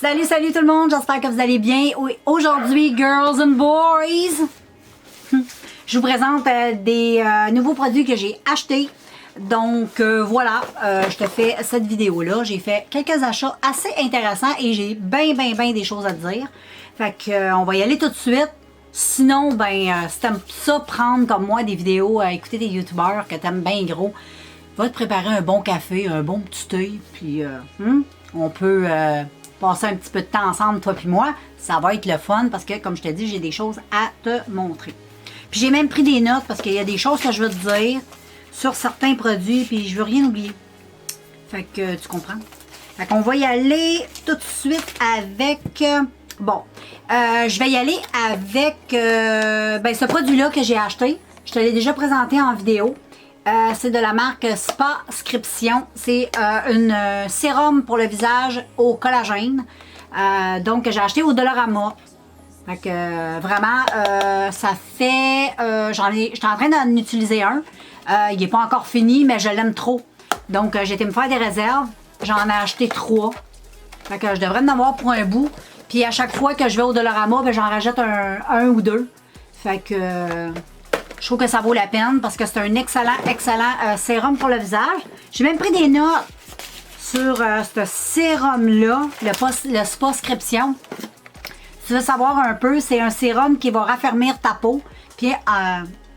Salut, salut tout le monde, j'espère que vous allez bien. Aujourd'hui, girls and boys, je vous présente des nouveaux produits que j'ai achetés. Donc voilà, je te fais cette vidéo-là. J'ai fait quelques achats assez intéressants et j'ai bien des choses à te dire. Fait que on va y aller tout de suite. Sinon, si t'aimes ça, prendre comme moi des vidéos, écouter des youtubeurs que t'aimes bien gros, va te préparer un bon café, un bon petit thé, puis on peut passer un petit peu de temps ensemble, toi puis moi. Ça va être le fun parce que, comme je te dis, j'ai des choses à te montrer. Puis j'ai même pris des notes parce qu'il y a des choses que je veux te dire sur certains produits, puis je veux rien oublier. Fait que, tu comprends? Fait qu'on va y aller tout de suite avec... je vais y aller avec ce produit-là que j'ai acheté. Je te l'ai déjà présenté en vidéo. C'est de la marque Spascription. C'est une sérum pour le visage au collagène. Donc, j'ai acheté au Dollarama. Fait que vraiment, ça fait... j'étais en train d'en utiliser un. Il n'est pas encore fini, mais je l'aime trop. Donc, j'ai été me faire des réserves. J'en ai acheté 3. Fait que je devrais en avoir pour un bout. Puis à chaque fois que je vais au Dollarama, j'en rajoute un ou deux. Fait que je trouve que ça vaut la peine parce que c'est un excellent sérum pour le visage. J'ai même pris des notes sur ce sérum-là, le Spascription. Si tu veux savoir un peu, c'est un sérum qui va raffermir ta peau. Puis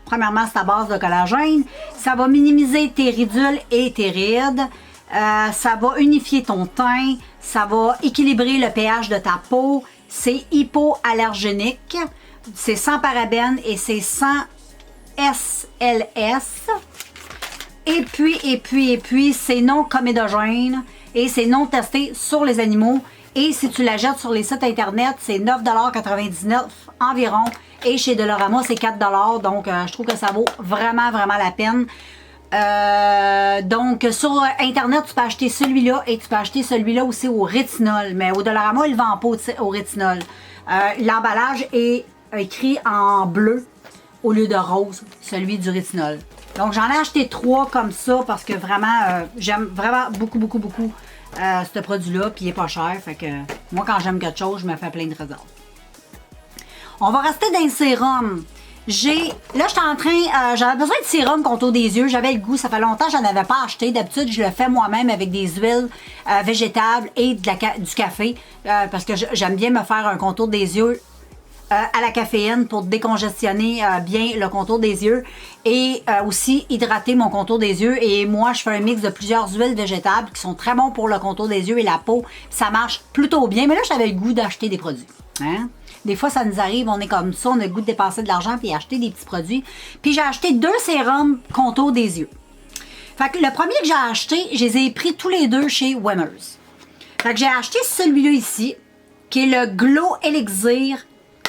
premièrement, c'est à base de collagène. Ça va minimiser tes ridules et tes rides. Ça va unifier ton teint, ça va équilibrer le pH de ta peau, c'est hypoallergénique, c'est sans parabènes et c'est sans SLS. Et puis, c'est non comédogène et c'est non testé sur les animaux. Et si tu la jettes sur les sites internet, c'est 9,99$ environ. Et chez Dollarama, c'est 4$. Donc, je trouve que ça vaut vraiment la peine. Donc, sur Internet, tu peux acheter celui-là et tu peux acheter celui-là aussi au rétinol. Mais au Dollarama, il ne vend pas au rétinol. L'emballage est écrit en bleu au lieu de rose, celui du rétinol. Donc, j'en ai acheté 3 comme ça parce que vraiment, j'aime vraiment beaucoup ce produit-là. Puis, il n'est pas cher. Fait que moi, quand j'aime quelque chose, je me fais plein de réserves. On va rester dans le sérum. Là, j'étais en train, j'avais besoin de sérum contour des yeux, j'avais le goût, ça fait longtemps que j'en avais pas acheté. D'habitude, je le fais moi-même avec des huiles végétables et du café, parce que j'aime bien me faire un contour des yeux à la caféine pour décongestionner bien le contour des yeux et aussi hydrater mon contour des yeux. Et moi, je fais un mix de plusieurs huiles végétables qui sont très bons pour le contour des yeux et la peau. Ça marche plutôt bien, mais là, j'avais le goût d'acheter des produits. Hein? Des fois, ça nous arrive, on est comme ça, on a le goût de dépenser de l'argent puis acheter des petits produits. Puis j'ai acheté 2 sérums contour des yeux. Fait que le premier que j'ai acheté, je les ai pris tous les deux chez Winners. Fait que j'ai acheté celui-là ici, qui est le Glow Elixir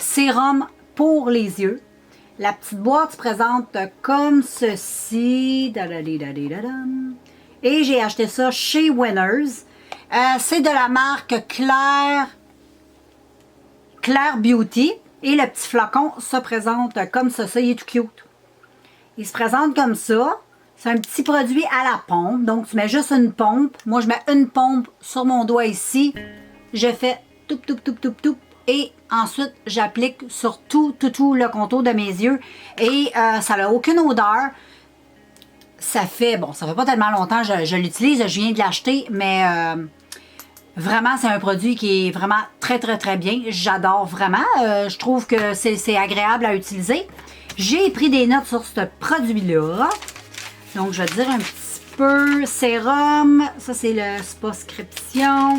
Sérum pour les yeux. La petite boîte se présente comme ceci. Et j'ai acheté ça chez Winners. C'est de la marque Claire Beauty et le petit flacon se présente comme ça. Il est tout cute. Il se présente comme ça. C'est un petit produit à la pompe. Donc, tu mets juste une pompe. Moi, je mets une pompe sur mon doigt ici. Je fais toup. Et ensuite, j'applique sur tout le contour de mes yeux. Et ça n'a aucune odeur. Ça fait pas tellement longtemps que je l'utilise. Je viens de l'acheter, mais... vraiment, c'est un produit qui est vraiment très bien. J'adore vraiment. Je trouve que c'est agréable à utiliser. J'ai pris des notes sur ce produit-là. Donc, je vais te dire un petit peu. Sérum. Ça, c'est le Spascription.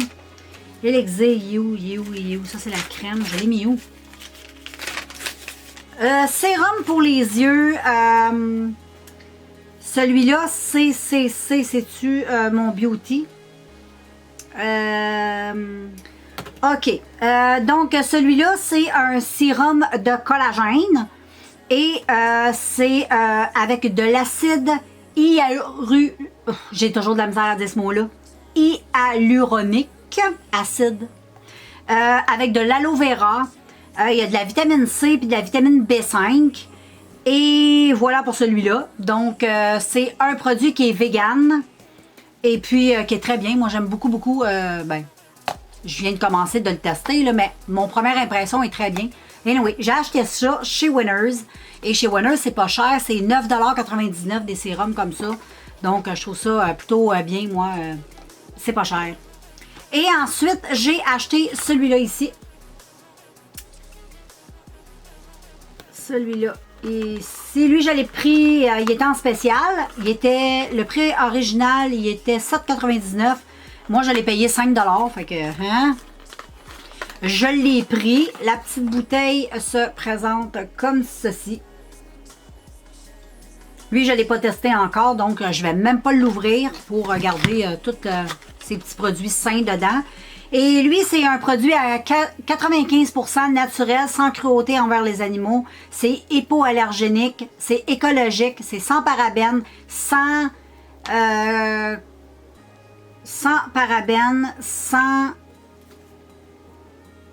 Elixir You. Ça, c'est la crème. Je l'ai mis où? Sérum pour les yeux. Celui-là, c'est-tu mon Beauty? OK. Donc, celui-là, c'est un sérum de collagène et c'est avec de l'acide j'ai toujours de la misère à dire ce mot-là. Hyaluronique acide. Avec de l'aloe vera. Il y a de la vitamine C et de la vitamine B5. Et voilà pour celui-là. Donc, c'est un produit qui est vegan. Et puis, qui est très bien. Moi, j'aime beaucoup Je viens de commencer de le tester, là, mais mon première impression est très bien. Anyway, j'ai acheté ça chez Winners. Et chez Winners, c'est pas cher. C'est 9,99 $ des sérums comme ça. Donc, je trouve ça plutôt bien, moi. C'est pas cher. Et ensuite, j'ai acheté celui-là ici. Celui-là ici. Lui, je l'ai pris, il était en spécial. Le prix original, il était 7,99 $. Moi, je l'ai payé 5 $. Fait que, hein? Je l'ai pris. La petite bouteille se présente comme ceci. Lui, je ne l'ai pas testé encore, donc je ne vais même pas l'ouvrir pour regarder tous ces petits produits sains dedans. Et lui, c'est un produit à 95% naturel, sans cruauté envers les animaux. C'est hypoallergénique, c'est écologique, c'est sans parabènes, sans parabènes, sans...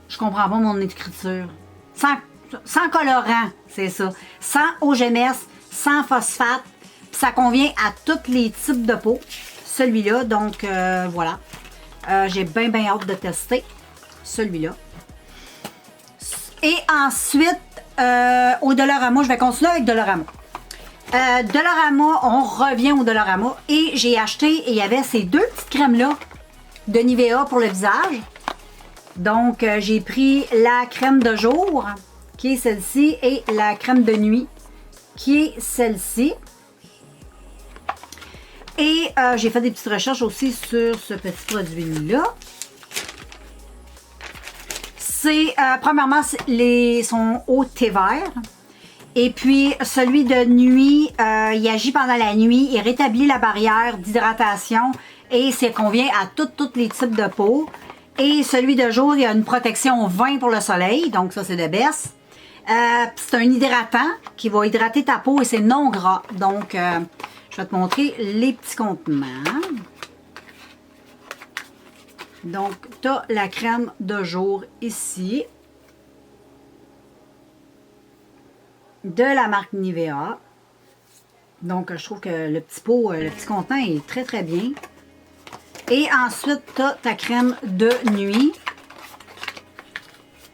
Je comprends pas mon écriture. Sans colorant, c'est ça. Sans OGMS, sans phosphate. Puis ça convient à tous les types de peau. Celui-là, donc voilà. J'ai bien hâte de tester celui-là. Et ensuite, au Dollarama, je vais continuer avec Dollarama. Dollarama, on revient au Dollarama. Et j'ai acheté, et il y avait ces deux petites crèmes-là de Nivea pour le visage. Donc, j'ai pris la crème de jour, qui est celle-ci, et la crème de nuit, qui est celle-ci. Et j'ai fait des petites recherches aussi sur ce petit produit-là. C'est, premièrement, son eau thé vert. Et puis, celui de nuit, il agit pendant la nuit, il rétablit la barrière d'hydratation et ça convient à tous les types de peau. Et celui de jour, il y a une protection 20 pour le soleil, donc ça c'est de baisse. C'est un hydratant qui va hydrater ta peau et c'est non gras. Donc, je vais te montrer les petits contenants. Donc, tu as la crème de jour ici. De la marque Nivea. Donc, je trouve que le petit contenant est très bien. Et ensuite, tu as ta crème de nuit.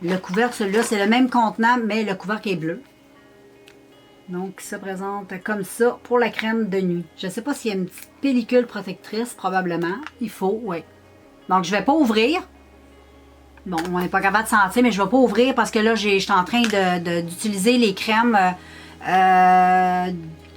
Le couvercle, celui-là, c'est le même contenant, mais le couvercle est bleu. Donc, il se présente comme ça pour la crème de nuit. Je ne sais pas s'il y a une petite pellicule protectrice, probablement. Il faut, oui. Donc, je ne vais pas ouvrir. Bon, on n'est pas capable de sentir, mais je ne vais pas ouvrir parce que là, je suis en train d'utiliser les crèmes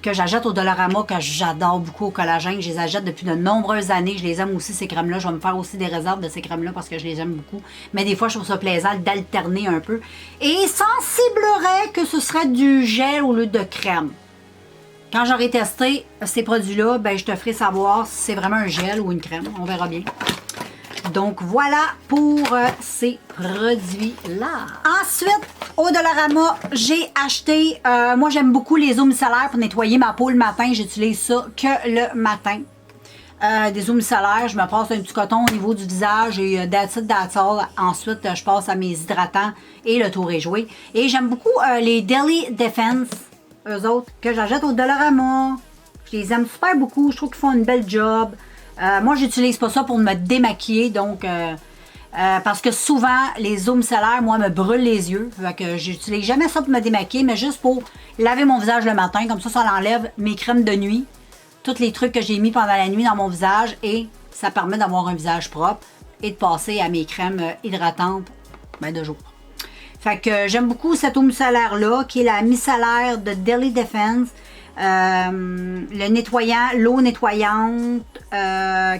que j'achète au Dollarama, que j'adore beaucoup au collagène. Je les achète depuis de nombreuses années. Je les aime aussi, ces crèmes-là. Je vais me faire aussi des réserves de ces crèmes-là parce que je les aime beaucoup. Mais des fois, je trouve ça plaisant d'alterner un peu. Et sensiblerait que ce serait du gel au lieu de crème. Quand j'aurai testé ces produits-là, ben, je te ferai savoir si c'est vraiment un gel ou une crème. On verra bien. Donc, voilà pour ces produits-là. Ensuite, au Dollarama, j'ai acheté... moi, j'aime beaucoup les eaux micellaires pour nettoyer ma peau le matin. J'utilise ça que le matin. Des eaux micellaires, je me passe un petit coton au niveau du visage et that's all. Ensuite, je passe à mes hydratants et le tour est joué. Et j'aime beaucoup les Daily Defense, eux autres, que j'achète au Dollarama. Je les aime super beaucoup. Je trouve qu'ils font une belle job. Moi, j'utilise pas ça pour me démaquiller, donc parce que souvent, les eaux micellaires, moi, me brûlent les yeux. Fait que j'utilise jamais ça pour me démaquiller, mais juste pour laver mon visage le matin. Comme ça enlève mes crèmes de nuit, tous les trucs que j'ai mis pendant la nuit dans mon visage et ça permet d'avoir un visage propre et de passer à mes crèmes hydratantes de jour. Fait que j'aime beaucoup cette eau micellaire-là, qui est la micellaire de Daily Defense. Le nettoyant, l'eau nettoyante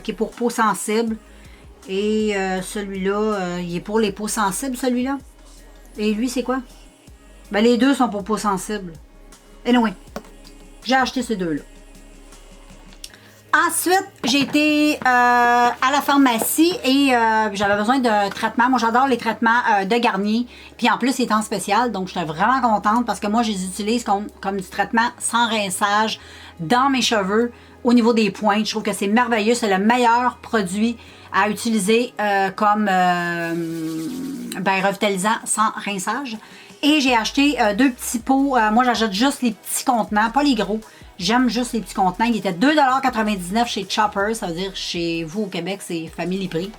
qui est pour peau sensible et celui-là il est pour les peaux sensibles, celui-là. Et lui c'est quoi? Ben les deux sont pour peau sensible. Anyway, j'ai acheté ces deux-là. Ensuite, j'ai été à la pharmacie et j'avais besoin de traitements. Moi, j'adore les traitements de Garnier. Puis en plus, il est en spécial, donc j'étais vraiment contente parce que moi, je les utilise comme du traitement sans rinçage dans mes cheveux au niveau des pointes. Je trouve que c'est merveilleux. C'est le meilleur produit à utiliser comme revitalisant sans rinçage. Et j'ai acheté deux petits pots. Moi, j'achète juste les petits contenants, pas les gros. J'aime juste les petits contenants. Il était 2,99 $ chez Chopper. Ça veut dire chez vous au Québec, c'est Family Prix.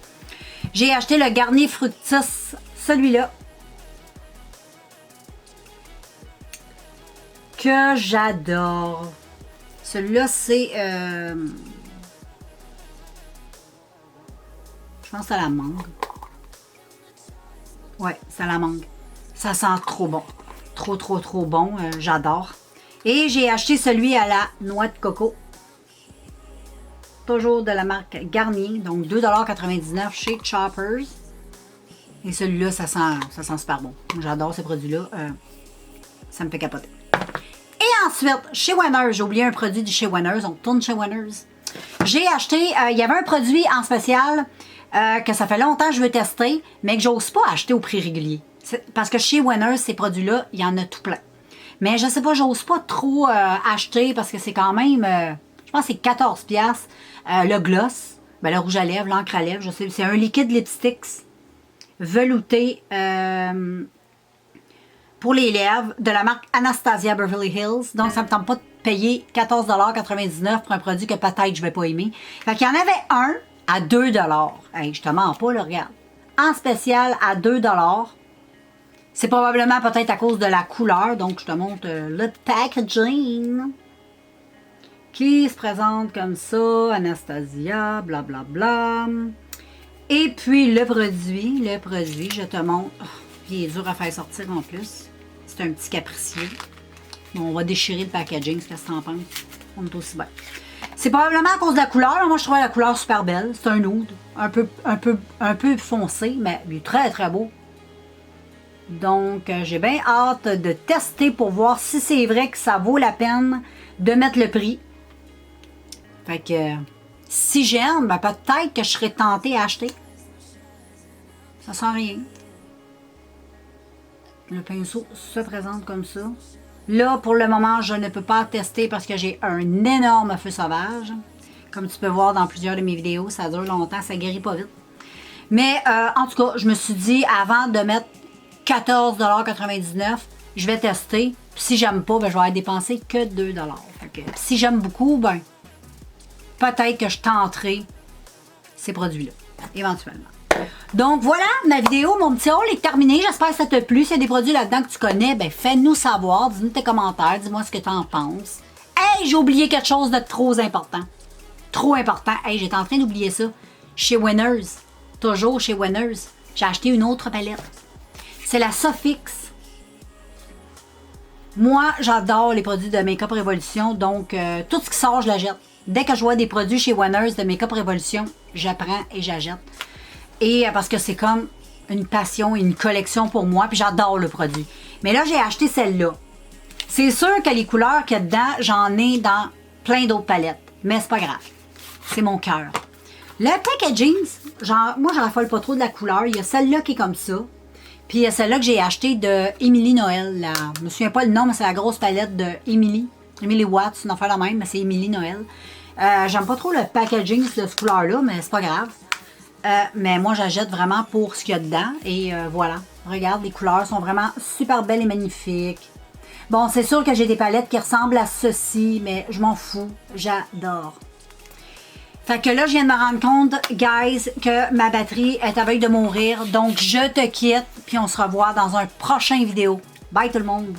J'ai acheté le Garnier Fructis, celui-là. Que j'adore. Celui-là, c'est... je pense à la mangue. Ouais, c'est à la mangue. Ça sent trop bon. Trop bon. J'adore. Et j'ai acheté celui à la noix de coco. Toujours de la marque Garnier. Donc 2,99 $ chez Choppers. Et celui-là, ça sent super bon. J'adore ces produits-là. Ça me fait capoter. Et ensuite, chez Winners, j'ai oublié un produit de chez Winners. On tourne chez Winners. J'ai acheté, il y avait un produit en spécial que ça fait longtemps que je veux tester, mais que j'ose pas acheter au prix régulier. Parce que chez Winners, ces produits-là, il y en a tout plein. Mais je sais pas, j'ose pas trop acheter parce que c'est quand même, je pense que c'est 14$. Le gloss, ben, le rouge à lèvres, l'encre à lèvres, je sais, c'est un liquide lipstick velouté pour les lèvres de la marque Anastasia Beverly Hills. Donc, ça me tente pas de payer 14,99 $ pour un produit que peut-être je vais pas aimer. Fait qu'il y en avait un à 2$. Hey, je te mens pas, là, regarde. En spécial à 2$. C'est probablement peut-être à cause de la couleur. Donc, je te montre le packaging qui se présente comme ça. Anastasia, blablabla. Bla, bla. Et puis, le produit, je te montre. Oh, il est dur à faire sortir en plus. C'est un petit capricieux. Bon, on va déchirer le packaging, ce que tu en penses. On est aussi bien. C'est probablement à cause de la couleur. Moi, je trouvais la couleur super belle. C'est un nude. Un peu foncé, mais il est très beau. Donc, j'ai bien hâte de tester pour voir si c'est vrai que ça vaut la peine de mettre le prix. Fait que, si j'aime, ben peut-être que je serais tentée à acheter. Ça sent rien. Le pinceau se présente comme ça. Là, pour le moment, je ne peux pas tester parce que j'ai un énorme feu sauvage. Comme tu peux voir dans plusieurs de mes vidéos, ça dure longtemps, ça guérit pas vite. Mais en tout cas, je me suis dit, avant de mettre 14,99 $, je vais tester. Puis si j'aime pas, ben, je vais aller dépenser que 2$. Fait que, si j'aime beaucoup, ben peut-être que je tenterai ces produits-là, éventuellement. Donc voilà, ma vidéo, mon petit haul est terminé. J'espère que ça te plu. S'il y a des produits là-dedans que tu connais, ben fais-nous savoir. Dis-nous tes commentaires. Dis-moi ce que tu en penses. Hey, j'ai oublié quelque chose de trop important. Trop important. Hey, j'étais en train d'oublier ça. Chez Winners. Toujours chez Winners. J'ai acheté une autre palette. C'est la Sofix. Moi, j'adore les produits de Make-up Révolution. Donc, tout ce qui sort, je la jette. Dès que je vois des produits chez Winners de Make-up Révolution, j'apprends et j'achète. Et parce que c'est comme une passion et une collection pour moi, puis j'adore le produit. Mais là, j'ai acheté celle-là. C'est sûr que les couleurs qu'il y a dedans, j'en ai dans plein d'autres palettes. Mais c'est pas grave. C'est mon cœur. Le packaging, moi, je raffole pas trop de la couleur. Il y a celle-là qui est comme ça. Puis il y a celle-là que j'ai achetée de Emily Noël. Je me souviens pas le nom, mais c'est la grosse palette de Emily. Emily Watts, c'est une affaire la même, mais c'est Emily Noël. J'aime pas trop le packaging de cette couleur-là, mais c'est pas grave. Mais moi, j'achète vraiment pour ce qu'il y a dedans. Et voilà. Regarde, les couleurs sont vraiment super belles et magnifiques. Bon, c'est sûr que j'ai des palettes qui ressemblent à ceci, mais je m'en fous. J'adore. Fait que là, je viens de me rendre compte, guys, que ma batterie est à veille de mourir. Donc, je te quitte, puis on se revoit dans un prochain vidéo. Bye tout le monde!